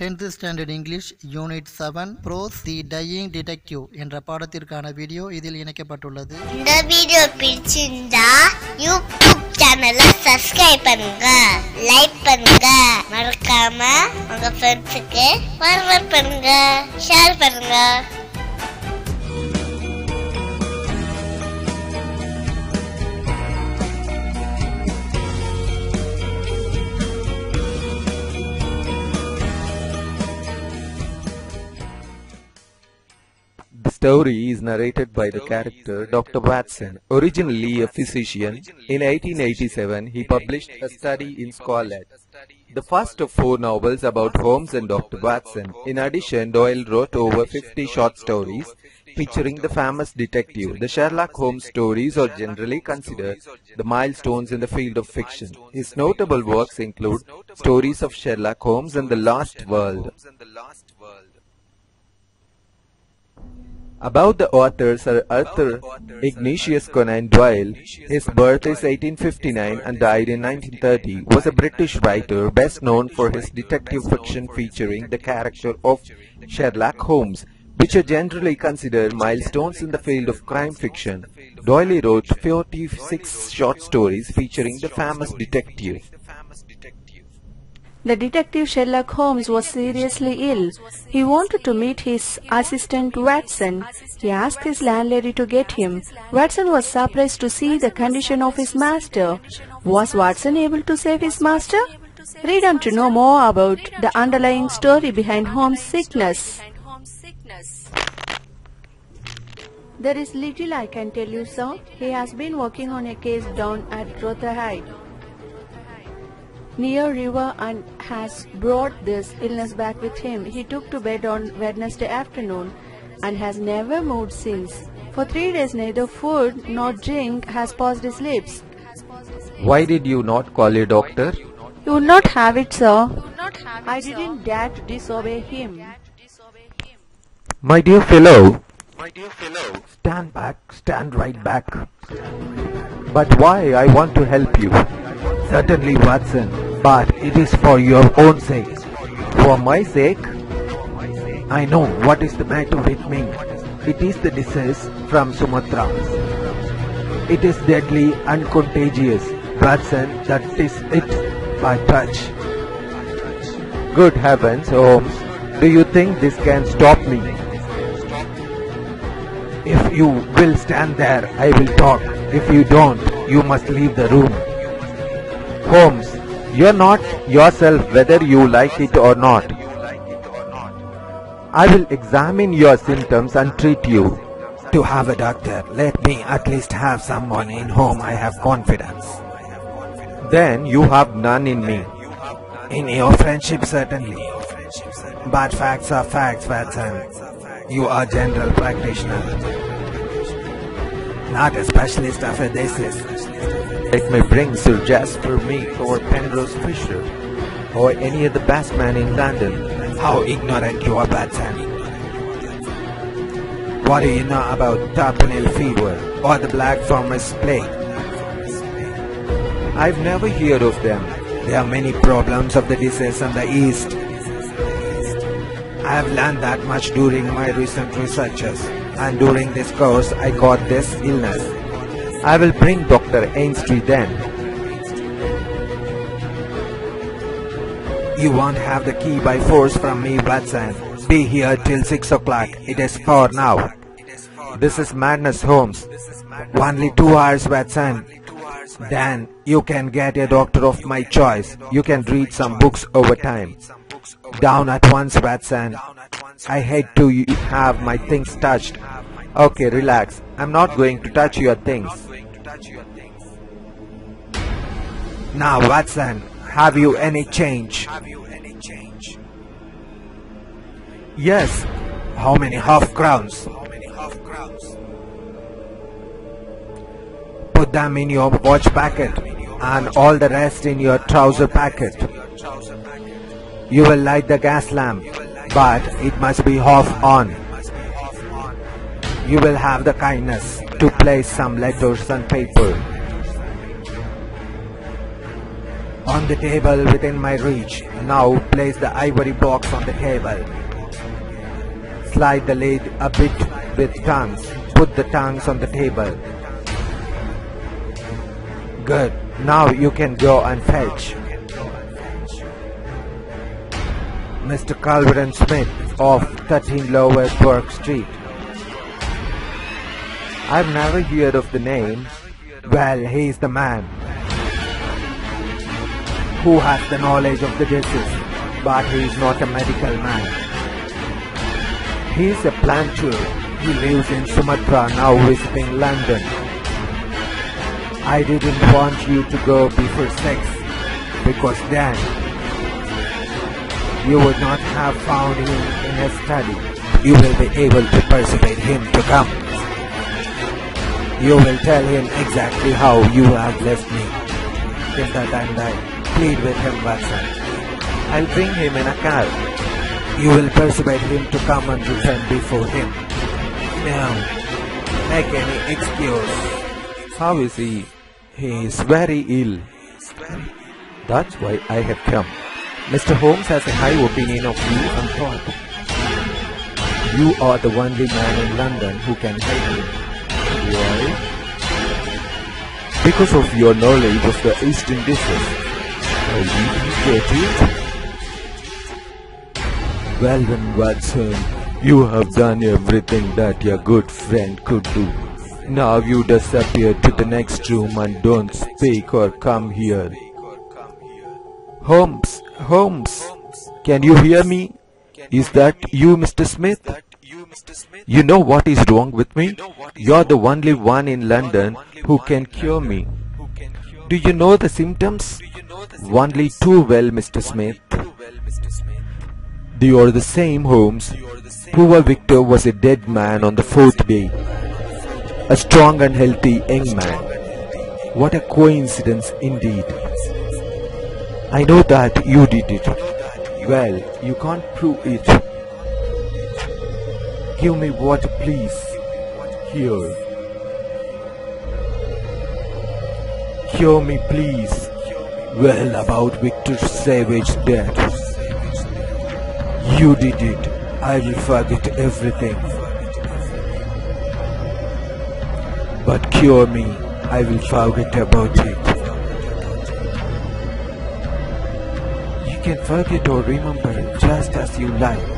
10th Standard English Unit 7 Prose the Dying Detective என்ற பாடத்திற்கான video இதில் இணைக்கப்பட்டுள்ளது. இந்த வீடியோ பிடிச்சிருந்தா யூடியூப் சேனலை சப்ஸ்கிரைப் பண்ணுங்க, லைக் பண்ணுங்க, மறக்காம உங்க ஃப்ரெண்ட்ஸுக்கு ஃபார்வர்ட் பண்ணுங்க, ஷேர் பண்ணுங்க. The story is narrated by the character Dr. Watson. Originally a physician, in 1887 he published a study in Scotland, the first of 4 novels about Holmes and Dr. Watson. In addition, Doyle wrote over 50 short stories featuring the famous detective. The Sherlock Holmes stories are generally considered the milestones in the field of fiction. His notable works include Stories of Sherlock Holmes and The Lost World. About the author Sir Arthur Ignatius Conan Doyle, his birth is 1859 and died in 1930, was a British writer best known for his detective fiction featuring the character of Sherlock Holmes, which are generally considered milestones in the field of crime fiction. Doyle wrote 46 short stories featuring the famous detective. The detective Sherlock Holmes was seriously ill. He wanted to meet his assistant Watson. He asked his landlady to get him. Watson was surprised to see the condition of his master. Was Watson able to save his master? Read on to know more about the underlying story behind Holmes' sickness. There is little I can tell you, sir. He has been working on a case down at Rotherhithe, near river, and has brought this illness back with him. He took to bed on Wednesday afternoon and has never moved since. For 3 days neither food nor drink has passed his lips. Why did you not call a doctor? He would not have it, sir. I didn't dare to disobey him. My dear fellow, stand back, stand right back. But why? I want to help you. Certainly, Watson, but it is for your own sake. For my sake? I know what is the matter with me. It is the disease from Sumatra. It is deadly and contagious. Watson, that is it, by touch. Good heavens, Holmes, do you think this can stop me? If you will stand there, I will talk. If you don't, you must leave the room. Holmes, you're not yourself whether you like it or not. I will examine your symptoms and treat you. To have a doctor, let me at least have someone in whom I have confidence. Then you have none in me. In your friendship, certainly. But facts are facts, Watson. You are general practitioner, not a specialist of a disease. Let me bring Sir Jasper Meek or Penrose Fisher or any other best man in London. How ignorant you are, Watson. What do you know about Tarpanil fever or the Black Farmer's plague? I've never heard of them. There are many problems of the disease in the East. I have learned that much during my recent researches, and during this course I got this illness. I will bring Dr. Ainsley then. You won't have the key by force from me, Watson. Be here till 6 o'clock. It is 4 now. This is madness, Holmes. Only 2 hours, Watson. Then you can get a doctor of my choice. You can read some books over time. Down at once, Watson. I hate to have my things touched. Okay, relax. I'm not going to touch your things. Now, Watson, have you any change? Yes. How many half crowns? Put them in your watch packet and all the rest in your trouser packet. You will light the gas lamp, but it must be half on. You will have the kindness to place some letters on paper. On the table within my reach. Now place the ivory box on the table. Slide the lid a bit with tongues. Put the tongues on the table. Good. Now you can go and fetch Mr. Calvin Smith of 13 Lower Burke Street. I've never heard of the name. Well, he's the man who has the knowledge of the disease, but he is not a medical man. He is a planter. He lives in Sumatra, now visiting London. I didn't want you to go before 6, because then you would not have found him in his study. You will be able to persuade him to come. You will tell him exactly how you have left me. Till that time, plead with him, Watson. I'll bring him in a car. You will persuade him to come and return before him. Now, make any excuse. How is he? He is very ill. That's why I have come. Mr. Holmes has a high opinion of you and thought you are the only man in London who can help him. Why? Because of your knowledge of the East Indies. You get it? Well then, Watson, you have done everything that your good friend could do. Now you disappear to the next room and don't speak or come here. Holmes, Holmes, can you hear me? Is that you, Mr. Smith? You know what is wrong with me? You're the only one in London who can cure me. Do you know the symptoms? Only too well, Mr. Smith. You are the same Holmes. Poor Victor was a dead man on the 4th day. A strong and healthy young man. What a coincidence indeed. I know that you did it. Well, you can't prove it. Give me water, please. Here. Cure me, please. Well, about Victor's savage death. You did it. I will forget everything. But cure me. I will forget about it. You can forget or remember it just as you like.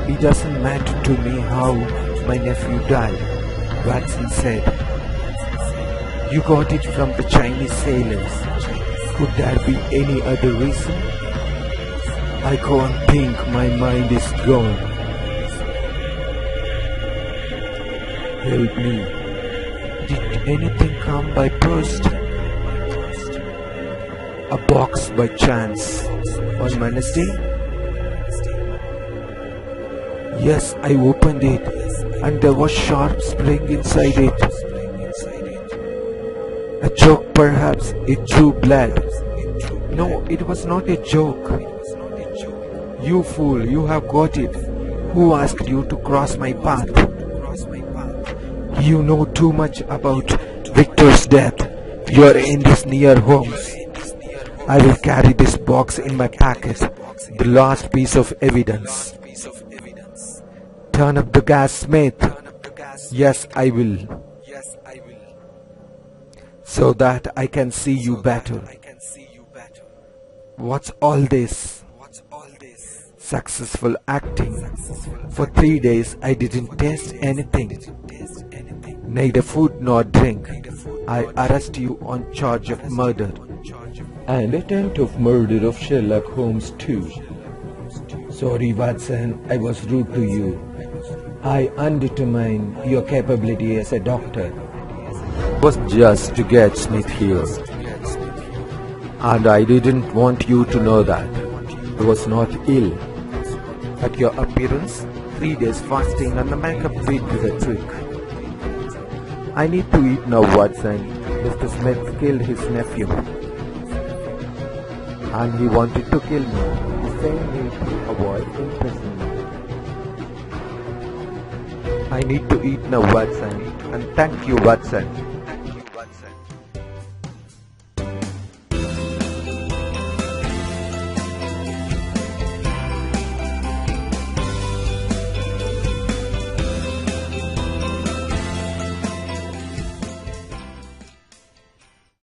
It doesn't matter to me how my nephew died, Watson said. You got it from the Chinese sailors. Could there be any other reason? I can't think, my mind is gone. Help me. Did anything come by post? A box by chance on Wednesday? Yes, I opened it and there was sharp spring inside it. A joke perhaps, it drew blood. No, it was not a joke. You fool, you have got it. Who asked you to cross my path? You know too much about Victor's death. Your end is near Holmes. I will carry this box in my pocket, the last piece of evidence. Turn up the gas, Smith. Yes, I will. So that I can see you better. What's all this? Successful acting. For 3 days I didn't taste anything. Neither food nor drink. I arrest you on charge of murder. And attempt of murder of Sherlock Holmes too. Sorry, Watson, I was rude to you. I undermine your capability as a doctor. It was just to get Smith here. And I didn't want you to know that. I was not ill. But your appearance, 3 days fasting and the makeup beat to the trick. I need to eat now, Watson. Mr. Smith killed his nephew. And he wanted to kill me, the same way to avoid imprisonment. I need to eat now, Watson, and thank you, Watson.